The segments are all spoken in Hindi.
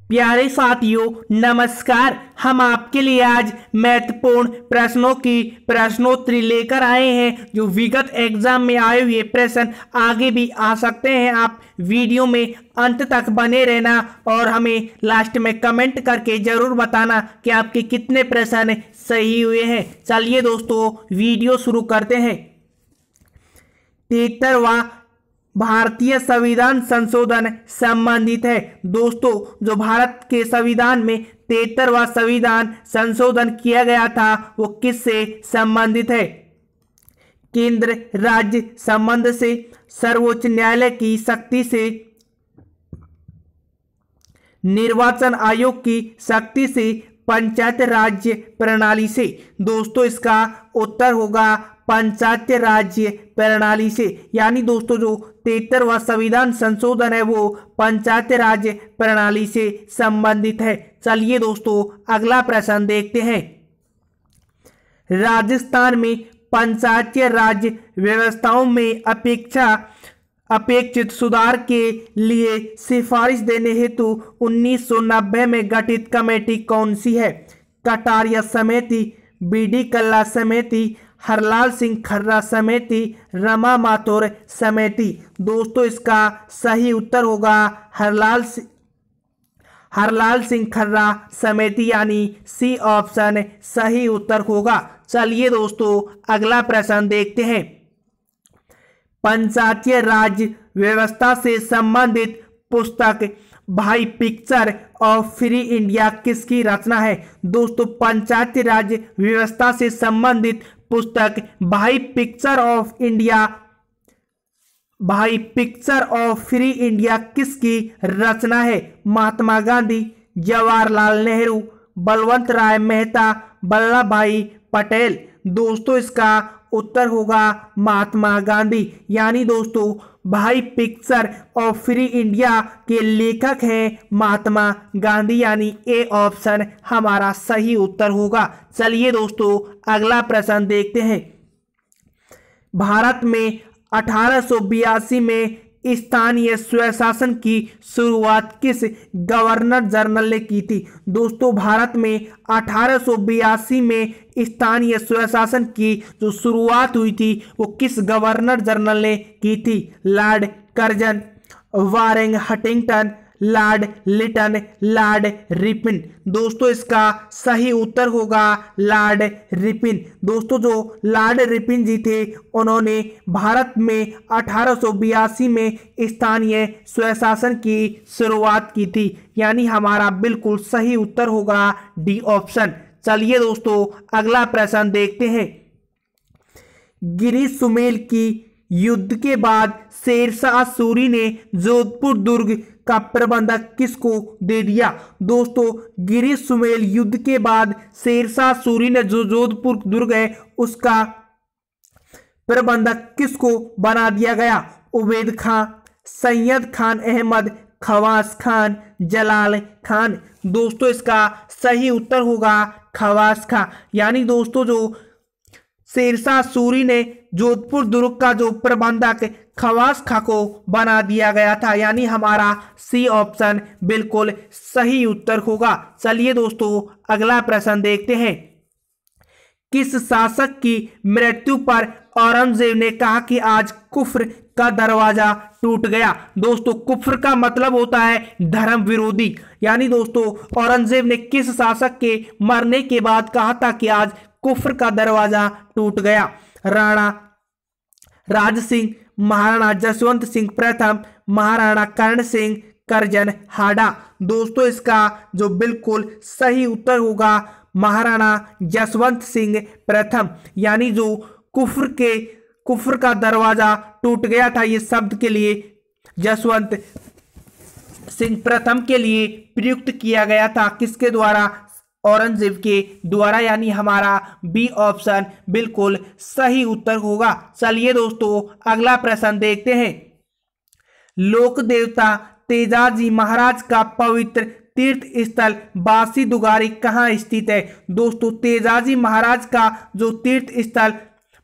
प्यारे साथियों नमस्कार। हम आपके लिए आज महत्वपूर्ण प्रश्नों की प्रश्नोत्तरी लेकर आए हैं जो विगत एग्जाम में आए हुए प्रश्न आगे भी आ सकते हैं। आप वीडियो में अंत तक बने रहना और हमें लास्ट में कमेंट करके जरूर बताना कि आपके कितने प्रश्न सही हुए हैं। चलिए दोस्तों वीडियो शुरू करते हैं। 73वां भारतीय संविधान संशोधन संबंधित है। दोस्तों जो भारत के संविधान में 73वां संविधान संशोधन किया गया था वो किससे संबंधित है? केंद्र राज्य संबंध से, सर्वोच्च न्यायालय की शक्ति से, निर्वाचन आयोग की शक्ति से, पंचायत राज्य प्रणाली से। दोस्तों इसका उत्तर होगा पंचायत राज्य प्रणाली से। यानी दोस्तों जो 73वां संविधान संशोधन है वो पंचायत राज्य प्रणाली से संबंधित है। चलिए दोस्तों अगला प्रश्न देखते हैं। राजस्थान में पंचायत राज्य व्यवस्थाओं में अपेक्षित सुधार के लिए सिफारिश देने हेतु 1990 में गठित कमेटी कौन सी है? कटारिया समिति, बीडी कल्ला समिति, हरलाल सिंह खर्रा समिति, रमा माथुर समिति। दोस्तों इसका सही उत्तर होगा हरलाल सिंह खर्रा समिति यानी सी ऑप्शन सही उत्तर होगा। चलिए दोस्तों अगला प्रश्न देखते हैं। पंचायती राज व्यवस्था से संबंधित पुस्तक भाई पिक्चर ऑफ फ्री इंडिया किसकी रचना है? दोस्तों पंचायती राज व्यवस्था से संबंधित पुस्तक भाई पिक्चर ऑफ फ्री इंडिया किसकी रचना है? महात्मा गांधी, जवाहरलाल नेहरू, बलवंत राय मेहता, वल्लभ भाई पटेल। दोस्तों इसका उत्तर होगा महात्मा गांधी। यानी दोस्तों भाई पिक्चर ऑफ फ्री इंडिया के लेखक हैं महात्मा गांधी यानी ए ऑप्शन हमारा सही उत्तर होगा। चलिए दोस्तों अगला प्रश्न देखते हैं। भारत में 1882 में स्थानीय स्वशासन की शुरुआत किस गवर्नर जनरल ने की थी? दोस्तों भारत में 1882 में स्थानीय स्वशासन की जो शुरुआत हुई थी वो किस गवर्नर जनरल ने की थी? लॉर्ड कर्जन, वारेंग हटिंगटन, लॉर्ड लिटन, लॉर्ड रिपन। दोस्तों इसका सही उत्तर होगा लॉर्ड रिपन। दोस्तों जो लॉर्ड रिपन जी थे उन्होंने भारत में 1882 में स्थानीय स्वशासन की शुरुआत की थी। यानी हमारा बिल्कुल सही उत्तर होगा डी ऑप्शन। चलिए दोस्तों अगला प्रश्न देखते हैं। गिरी सुमेल की युद्ध के बाद शेरशाह सूरी ने जोधपुर दुर्ग का प्रबंधक किसको दे दिया? दोस्तों गिरी सुमेल युद्ध के बाद शेरशाह सूरी ने जो जोधपुर दुर्ग है उसका प्रबंधक किसको बना दिया गया? उबैद खान, सैयद खान अहमद, खवास खान, जलाल खान। दोस्तों इसका सही उत्तर होगा खवास खान। यानी दोस्तों जो शेरशाह सूरी ने जोधपुर दुर्ग का जो प्रबंधक खवास खां को बना दिया गया था। यानी हमारा सी ऑप्शन बिल्कुल सही उत्तर होगा। चलिए दोस्तों अगला प्रश्न देखते हैं। किस शासक की मृत्यु पर औरंगजेब ने कहा कि आज कुफ्र का दरवाजा टूट गया? दोस्तों कुफ्र का मतलब होता है धर्म विरोधी। यानी दोस्तों औरंगजेब ने किस शासक के मरने के बाद कहा था कि आज कुफ्र का दरवाजा टूट गया? राणा राज सिंह, महाराणा जसवंत सिंह प्रथम, महाराणा कर्ण सिंह, करजन हाडा। दोस्तों इसका जो बिल्कुल सही उत्तर होगा महाराणा जसवंत सिंह प्रथम। यानी जो कुफ्र का दरवाजा टूट गया था ये शब्द के लिए जसवंत सिंह प्रथम के लिए प्रयुक्त किया गया था। किसके द्वारा? औरंगजेब के द्वारा। यानी हमारा बी ऑप्शन बिल्कुल सही उत्तर होगा। चलिए दोस्तों अगला प्रश्न देखते हैं। लोक देवता तेजाजी महाराज का पवित्र तीर्थ स्थल बासी दुगारी कहाँ स्थित है? दोस्तों तेजाजी महाराज का जो तीर्थ स्थल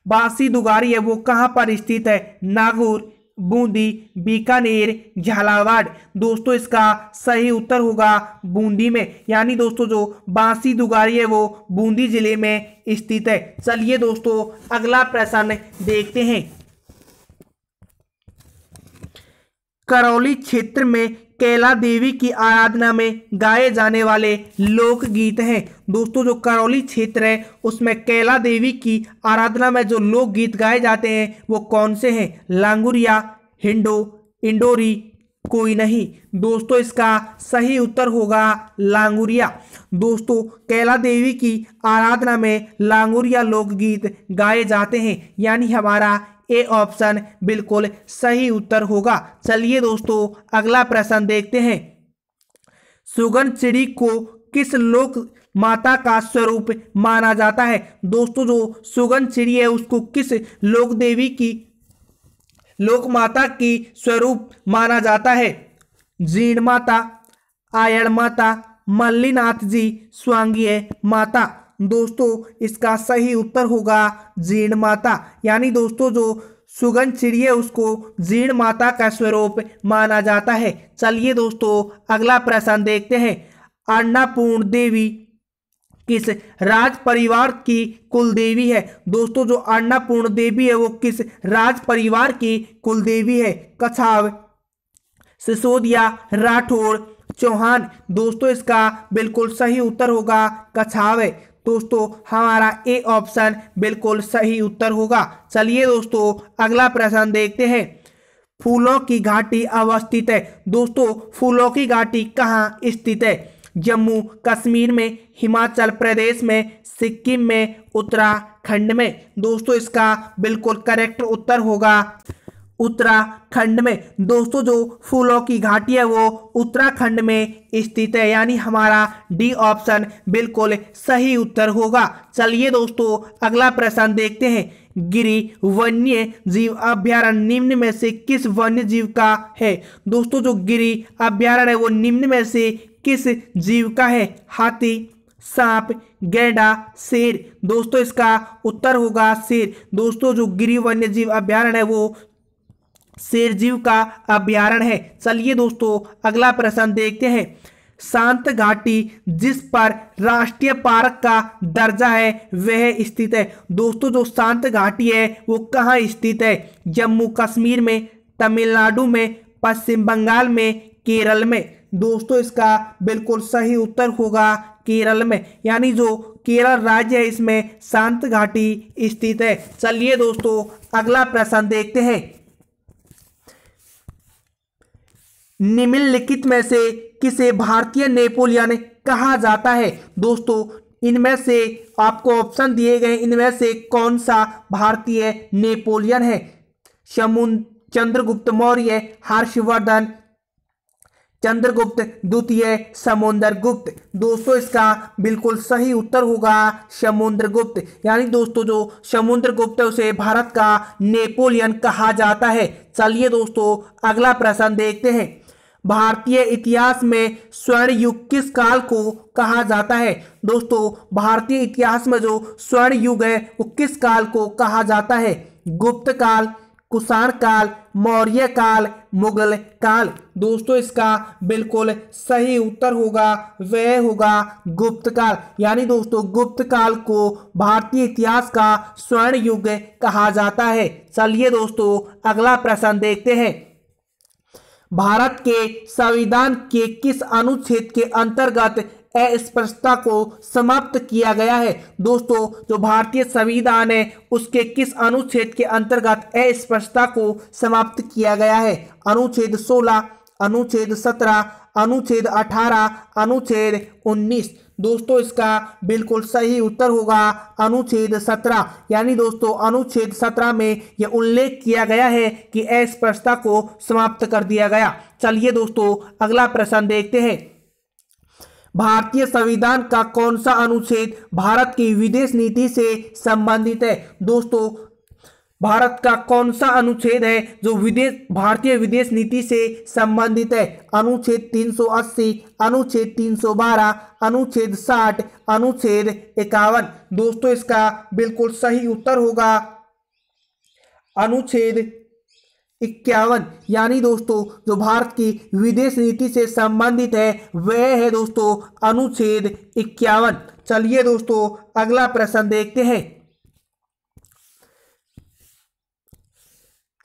बासी दुगारी है वो कहाँ पर स्थित है? नागौर, बूंदी, बीकानेर, झालावाड़। दोस्तों इसका सही उत्तर होगा बूंदी में, यानी दोस्तों जो बांसी दुगारी है वो बूंदी जिले में स्थित है। चलिए दोस्तों अगला प्रश्न देखते हैं। करौली क्षेत्र में कैला देवी की आराधना में गाए जाने वाले लोकगीत हैं। दोस्तों जो करौली क्षेत्र है उसमें कैला देवी की आराधना में जो लोकगीत गाए जाते हैं वो कौन से हैं? लांगुरिया, हिंडो, इंडोरी, कोई नहीं। दोस्तों इसका सही उत्तर होगा लांगुरिया। दोस्तों कैला देवी की आराधना में लांगुरिया लोकगीत गाए जाते हैं, यानी हमारा ए ऑप्शन बिल्कुल सही उत्तर होगा। चलिए दोस्तों अगला प्रश्न देखते हैं। सुगन चिड़ी को किस लोक माता का स्वरूप माना जाता है? दोस्तों जो सुगन चिड़ी है उसको किस लोक देवी की लोक माता की स्वरूप माना जाता है? जीण माता, आयड़ माता, मल्लीनाथ जी, स्वांगीय माता। दोस्तों इसका सही उत्तर होगा जीण माता, यानी दोस्तों जो सुगन चिड़ी है उसको जीण माता का स्वरूप माना जाता है। चलिए दोस्तों अगला प्रश्न देखते हैं। अन्नपूर्ण देवी किस राज परिवार की कुल देवी है? दोस्तों जो अन्नपूर्ण देवी है वो किस राज परिवार की कुल देवी है? कछाव, सिसोदिया, राठौड़, चौहान। दोस्तों इसका बिल्कुल सही उत्तर होगा कछाव है। दोस्तों हमारा ए ऑप्शन बिल्कुल सही उत्तर होगा। चलिए दोस्तों अगला प्रश्न देखते हैं। फूलों की घाटी अवस्थित है। दोस्तों फूलों की घाटी कहाँ स्थित है? जम्मू कश्मीर में, हिमाचल प्रदेश में, सिक्किम में, उत्तराखंड में। दोस्तों इसका बिल्कुल करेक्ट उत्तर होगा उत्तराखंड में। दोस्तों जो फूलों की घाटी है वो उत्तराखंड में स्थित है, यानी हमारा डी ऑप्शन बिल्कुल सही उत्तर होगा। चलिए दोस्तों अगला प्रश्न देखते हैं। गिरि वन्य जीव अभ्यारण्य निम्न में से किस वन्य जीव का है? दोस्तों जो गिरि अभ्यारण्य है वो निम्न में से किस जीव का है? हाथी, सांप, गैंडा, शेर। दोस्तों इसका उत्तर होगा शेर। दोस्तों जो गिरि वन्य जीव अभ्यारण्य है वो शेर जीव का अभ्यारण्य है। चलिए दोस्तों अगला प्रश्न देखते हैं। शांत घाटी जिस पर राष्ट्रीय पार्क का दर्जा है वह स्थित है। दोस्तों जो शांत घाटी है वो कहाँ स्थित है? जम्मू कश्मीर में, तमिलनाडु में, पश्चिम बंगाल में, केरल में। दोस्तों इसका बिल्कुल सही उत्तर होगा केरल में, यानी जो केरल राज्य है इसमें शांत घाटी स्थित है। चलिए दोस्तों अगला प्रश्न देखते हैं। निम्नलिखित में से किसे भारतीय नेपोलियन कहा जाता है? दोस्तों इनमें से आपको ऑप्शन दिए गए, इनमें से कौन सा भारतीय नेपोलियन है? चंद्रगुप्त मौर्य, हर्षवर्धन, चंद्रगुप्त द्वितीय, समुद्रगुप्त। दोस्तों इसका बिल्कुल सही उत्तर होगा समुद्रगुप्त, यानी दोस्तों जो समुद्रगुप्त है उसे भारत का नेपोलियन कहा जाता है। चलिए दोस्तों अगला प्रश्न देखते हैं। भारतीय इतिहास में स्वर्ण युग किस काल को कहा जाता है? दोस्तों भारतीय इतिहास में जो स्वर्ण युग है वो किस काल को कहा जाता है? गुप्त काल, कुषाण काल, मौर्य काल, मुगल काल। दोस्तों इसका बिल्कुल सही उत्तर होगा वह होगा गुप्त काल, यानी दोस्तों गुप्त काल को भारतीय इतिहास का स्वर्ण युग कहा जाता है। चलिए दोस्तों अगला प्रश्न देखते हैं। भारत के संविधान के किस अनुच्छेद के अंतर्गत अस्पृश्यता को समाप्त किया गया है? दोस्तों जो भारतीय संविधान है उसके किस अनुच्छेद के अंतर्गत अस्पृश्यता को समाप्त किया गया है? अनुच्छेद 16, अनुच्छेद 17, अनुच्छेद 18, अनुच्छेद 19। दोस्तों इसका बिल्कुल सही उत्तर होगा अनुच्छेद 17, यानी दोस्तों अनुच्छेद 17 में यह उल्लेख किया गया है कि अस्पृश्यता को समाप्त कर दिया गया। चलिए दोस्तों अगला प्रश्न देखते हैं। भारतीय संविधान का कौन सा अनुच्छेद भारत की विदेश नीति से संबंधित है? दोस्तों भारत का कौन सा अनुच्छेद है जो भारतीय विदेश नीति से संबंधित है? अनुच्छेद 380, अनुच्छेद 312, अनुच्छेद 60, अनुच्छेद 51। दोस्तों इसका बिल्कुल सही उत्तर होगा अनुच्छेद 51, यानी दोस्तों जो भारत की विदेश नीति से संबंधित है वह है दोस्तों अनुच्छेद 51। चलिए दोस्तों अगला प्रश्न देखते हैं।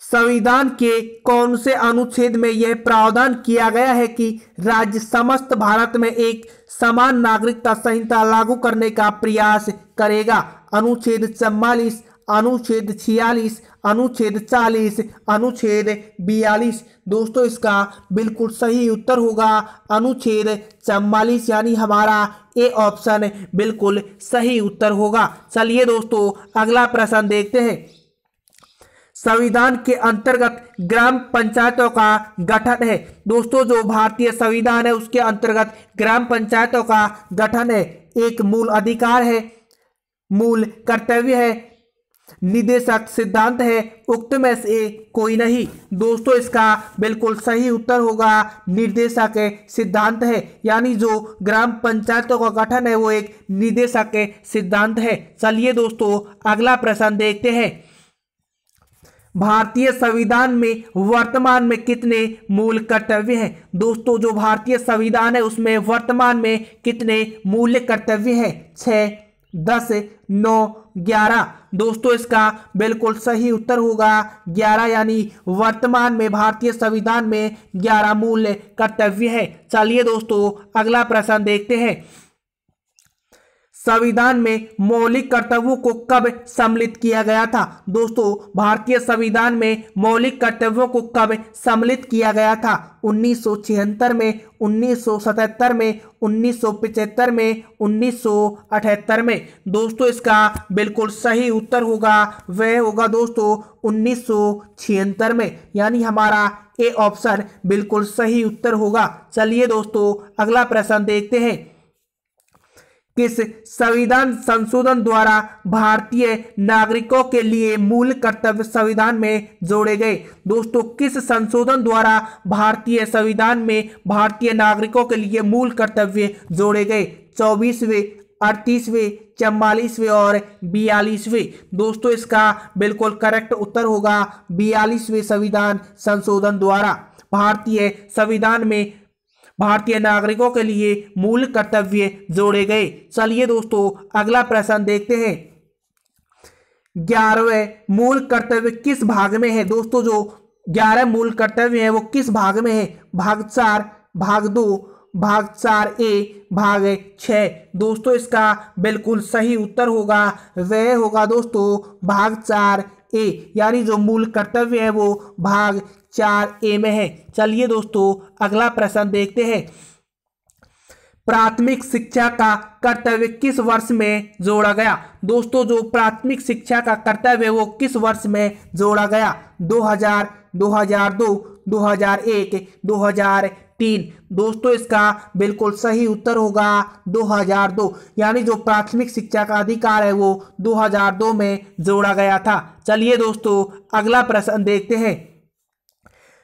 संविधान के कौन से अनुच्छेद में यह प्रावधान किया गया है कि राज्य समस्त भारत में एक समान नागरिकता संहिता लागू करने का प्रयास करेगा? अनुच्छेद 44, अनुच्छेद 46, अनुच्छेद 40, अनुच्छेद 42। दोस्तों इसका बिल्कुल सही उत्तर होगा अनुच्छेद 44, यानी हमारा ए ऑप्शन बिल्कुल सही उत्तर होगा। चलिए दोस्तों अगला प्रश्न देखते हैं। संविधान के अंतर्गत ग्राम पंचायतों का गठन है। दोस्तों जो भारतीय संविधान है उसके अंतर्गत ग्राम पंचायतों का गठन है। एक मूल अधिकार है, मूल कर्तव्य है, निदेशक सिद्धांत है, उक्त में से कोई नहीं। दोस्तों इसका बिल्कुल सही उत्तर होगा निर्देशक सिद्धांत है, यानी जो ग्राम पंचायतों का गठन है वो एक निदेशक सिद्धांत है। चलिए दोस्तों अगला प्रश्न देखते हैं। भारतीय संविधान में वर्तमान में कितने मूल कर्तव्य हैं? दोस्तों जो भारतीय संविधान है उसमें वर्तमान में कितने मूल कर्तव्य हैं? 6, 10, 9, 11। दोस्तों इसका बिल्कुल सही उत्तर होगा 11, यानी वर्तमान में भारतीय संविधान में 11 मूल कर्तव्य है। चलिए दोस्तों अगला प्रश्न देखते हैं। संविधान में मौलिक कर्तव्यों को कब सम्मिलित किया गया था? दोस्तों भारतीय संविधान में मौलिक कर्तव्यों को कब सम्मिलित किया गया था? 1976 में, 1977 में, 1975 में, 1978 में। दोस्तों इसका बिल्कुल सही उत्तर होगा वह होगा दोस्तों 1976 में, यानी हमारा ए ऑप्शन बिल्कुल सही उत्तर होगा। चलिए दोस्तों अगला प्रश्न देखते हैं। किस संविधान संशोधन द्वारा भारतीय नागरिकों के लिए मूल कर्तव्य संविधान में जोड़े गए? दोस्तों किस संशोधन द्वारा भारतीय संविधान में भारतीय नागरिकों के लिए मूल कर्तव्य जोड़े गए? 24वें, 38वें, 44वें और 42वें। दोस्तों इसका बिल्कुल करेक्ट उत्तर होगा 42वें संविधान संशोधन द्वारा भारतीय संविधान में भारतीय नागरिकों के लिए मूल कर्तव्य जोड़े गए। चलिए दोस्तों अगला प्रश्न देखते हैं। 11वें मूल कर्तव्य किस भाग में है? दोस्तों जो 11 मूल कर्तव्य है वो किस भाग में है? भाग 4, भाग 2, भाग 4A, भाग 6। दोस्तों इसका बिल्कुल सही उत्तर होगा वह होगा दोस्तों भाग 4A, यानी जो मूल कर्तव्य है वो भाग 4A में है। चलिए दोस्तों अगला प्रश्न देखते हैं। प्राथमिक शिक्षा का कर्तव्य किस वर्ष में जोड़ा गया? दोस्तों जो प्राथमिक शिक्षा का कर्तव्य है वो किस वर्ष में जोड़ा गया? 2000, 2002, 2001, 2003। दोस्तों इसका बिल्कुल सही उत्तर होगा 2002, यानी जो प्राथमिक शिक्षा का अधिकार है वो 2002 में जोड़ा गया था। चलिए दोस्तों अगला प्रश्न देखते हैं।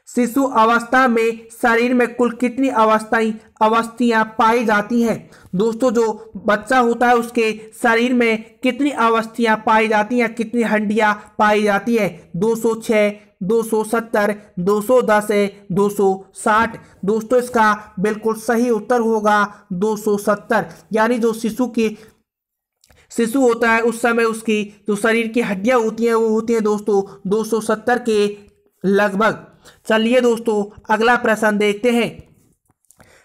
शिशु अवस्था में शरीर में कुल कितनी अवस्थियां पाई जाती हैं? दोस्तों जो बच्चा होता है उसके शरीर में कितनी अवस्थियां पाई जाती हैं, कितनी हड्डियां पाई जाती है? 206, 270, 210, 260। दोस्तों इसका बिल्कुल सही उत्तर होगा 270, यानी जो शिशु होता है उस समय उसकी जो शरीर की हड्डियां होती हैं वो होती हैं दोस्तों 270 के लगभग। चलिए दोस्तों अगला प्रश्न देखते हैं।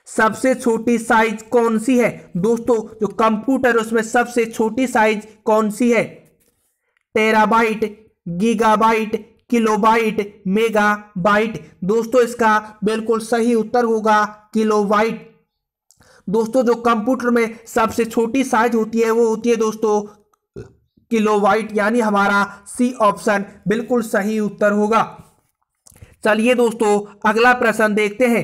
सबसे छोटी साइज कौन सी है? दोस्तों जो कंप्यूटर उसमें सबसे छोटी साइज कौन सी है? Terabyte, gigabyte, kilobyte, megabyte. दोस्तों इसका बिल्कुल सही उत्तर होगा किलोबाइट। दोस्तों जो कंप्यूटर में सबसे छोटी साइज होती है वो होती है दोस्तों किलोबाइट, यानी हमारा सी ऑप्शन बिल्कुल सही उत्तर होगा। चलिए दोस्तों अगला प्रश्न देखते हैं।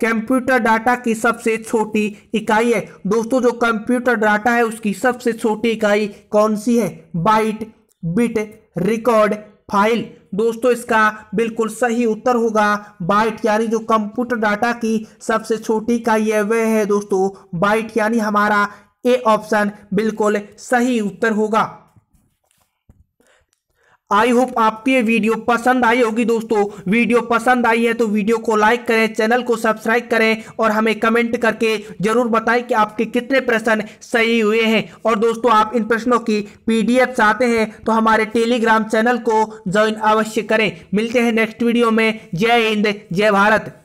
कंप्यूटर डाटा की सबसे छोटी इकाई है? दोस्तों जो कंप्यूटर डाटा है उसकी सबसे छोटी इकाई कौन सी है? Byte, bit, record, file. दोस्तों इसका बिल्कुल सही उत्तर होगा बाइट, यानी जो कंप्यूटर डाटा की सबसे छोटी इकाई है वह है दोस्तों बाइट, यानी हमारा ए ऑप्शन बिल्कुल सही उत्तर होगा। आई होप आपको ये वीडियो पसंद आई होगी दोस्तों। वीडियो पसंद आई है तो वीडियो को लाइक करें, चैनल को सब्सक्राइब करें और हमें कमेंट करके जरूर बताएं कि आपके कितने प्रश्न सही हुए हैं। और दोस्तों आप इन प्रश्नों की पीडीएफ चाहते हैं तो हमारे टेलीग्राम चैनल को ज्वाइन अवश्य करें। मिलते हैं नेक्स्ट वीडियो में। जय हिंद, जय भारत।